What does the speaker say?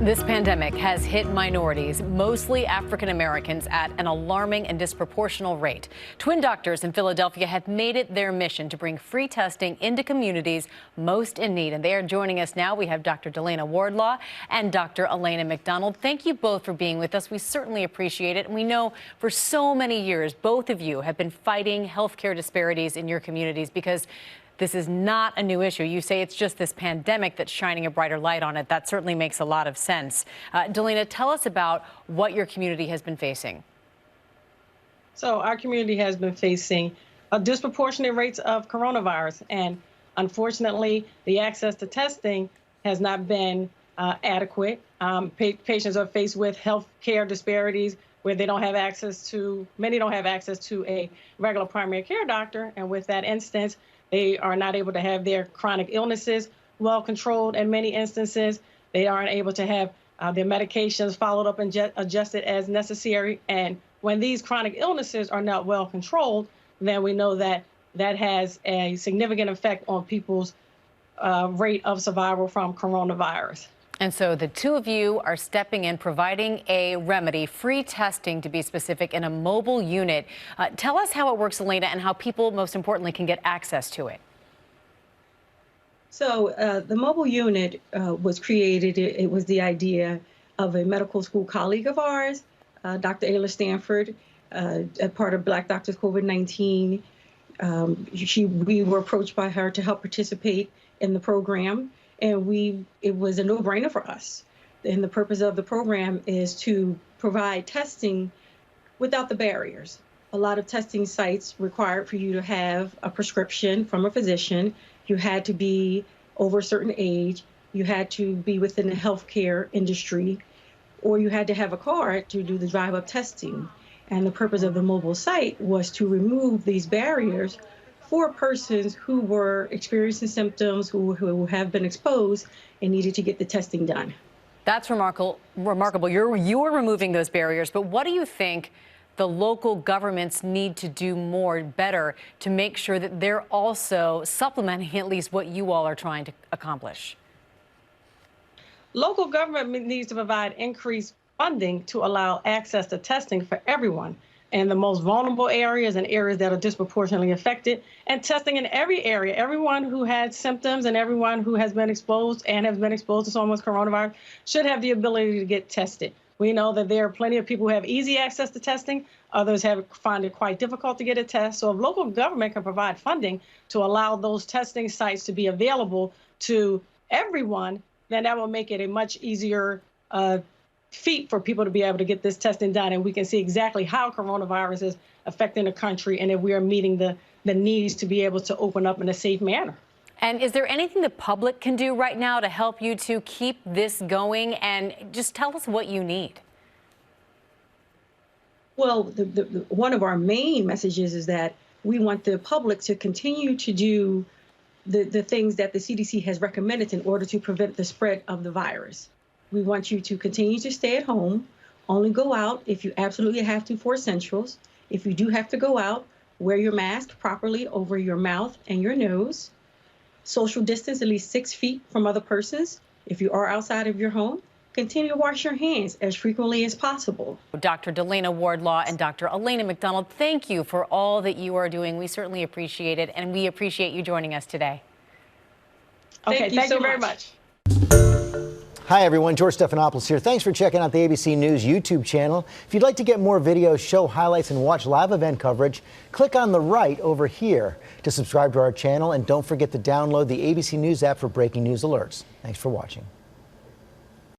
This pandemic has hit minorities, mostly African Americans, at an alarming and disproportional rate. Twin doctors in Philadelphia have made it their mission to bring free testing into communities most in need. And they are joining us now. We have Dr. Delana Wardlaw and Dr. Elana McDonald. Thank you both for being with us. We certainly appreciate it. And we know for so many years, both of you have been fighting healthcare disparities in your communities because this is not a new issue. You say it's just this pandemic that's shining a brighter light on it. That certainly makes a lot of sense. Delana, tell us about what your community has been facing. So our community has been facing disproportionate rates of coronavirus. And unfortunately, the access to testing has not been adequate. Patients are faced with health care disparities where they don't have access to, many don't have access to a regular primary care doctor. And with that instance, they are not able to have their chronic illnesses well controlled in many instances. They aren't able to have their medications followed up and adjusted as necessary. And when these chronic illnesses are not well controlled, then we know that that has a significant effect on people's rate of survival from coronavirus. And so the two of you are stepping in, providing a remedy, free testing to be specific, in a mobile unit. Tell us how it works, Elana, and how people, most importantly, can get access to it. So the mobile unit was created. It was the idea of a medical school colleague of ours, Dr. Ayla Stanford, a part of Black Doctors COVID-19. We were approached by her to help participate in the program. And it was a no-brainer for us. And the purpose of the program is to provide testing without the barriers. A lot of testing sites required for you to have a prescription from a physician. You had to be over a certain age. You had to be within the healthcare industry, or you had to have a card to do the drive-up testing. And the purpose of the mobile site was to remove these barriers for persons who were experiencing symptoms, who have been exposed and needed to get the testing done. That's remarkable. You're removing those barriers, but what do you think the local governments need to do better to make sure that they're also supplementing at least what you all are trying to accomplish? Local government needs to provide increased funding to allow access to testing for everyone in the most vulnerable areas and areas that are disproportionately affected, and testing in every area. Everyone who had symptoms and everyone who has been exposed to someone with coronavirus should have the ability to get tested. We know that there are plenty of people who have easy access to testing. Others find it quite difficult to get a test. So if local government can provide funding to allow those testing sites to be available to everyone, then that will make it a much easier feat for people to be able to get this testing done, and we can see exactly how coronavirus is affecting the country and if we are meeting the needs to be able to open up in a safe manner. And is there anything the public can do right now to help you to keep this going? And just tell us what you need. Well, one of our main messages is that we want the public to continue to do the things that the CDC has recommended in order to prevent the spread of the virus. We want you to continue to stay at home, only go out if you absolutely have to for essentials. If you do have to go out, wear your mask properly over your mouth and your nose. Social distance at least 6 feet from other persons. If you are outside of your home, continue to wash your hands as frequently as possible. Dr. Delana Wardlaw and Dr. Elana McDonald, thank you for all that you are doing. We certainly appreciate it, and we appreciate you joining us today. Okay, thank you very much. Hi, everyone. George Stephanopoulos here. Thanks for checking out the ABC News YouTube channel. If you'd like to get more videos, show highlights, and watch live event coverage, click on the right over here to subscribe to our channel. And don't forget to download the ABC News app for breaking news alerts. Thanks for watching.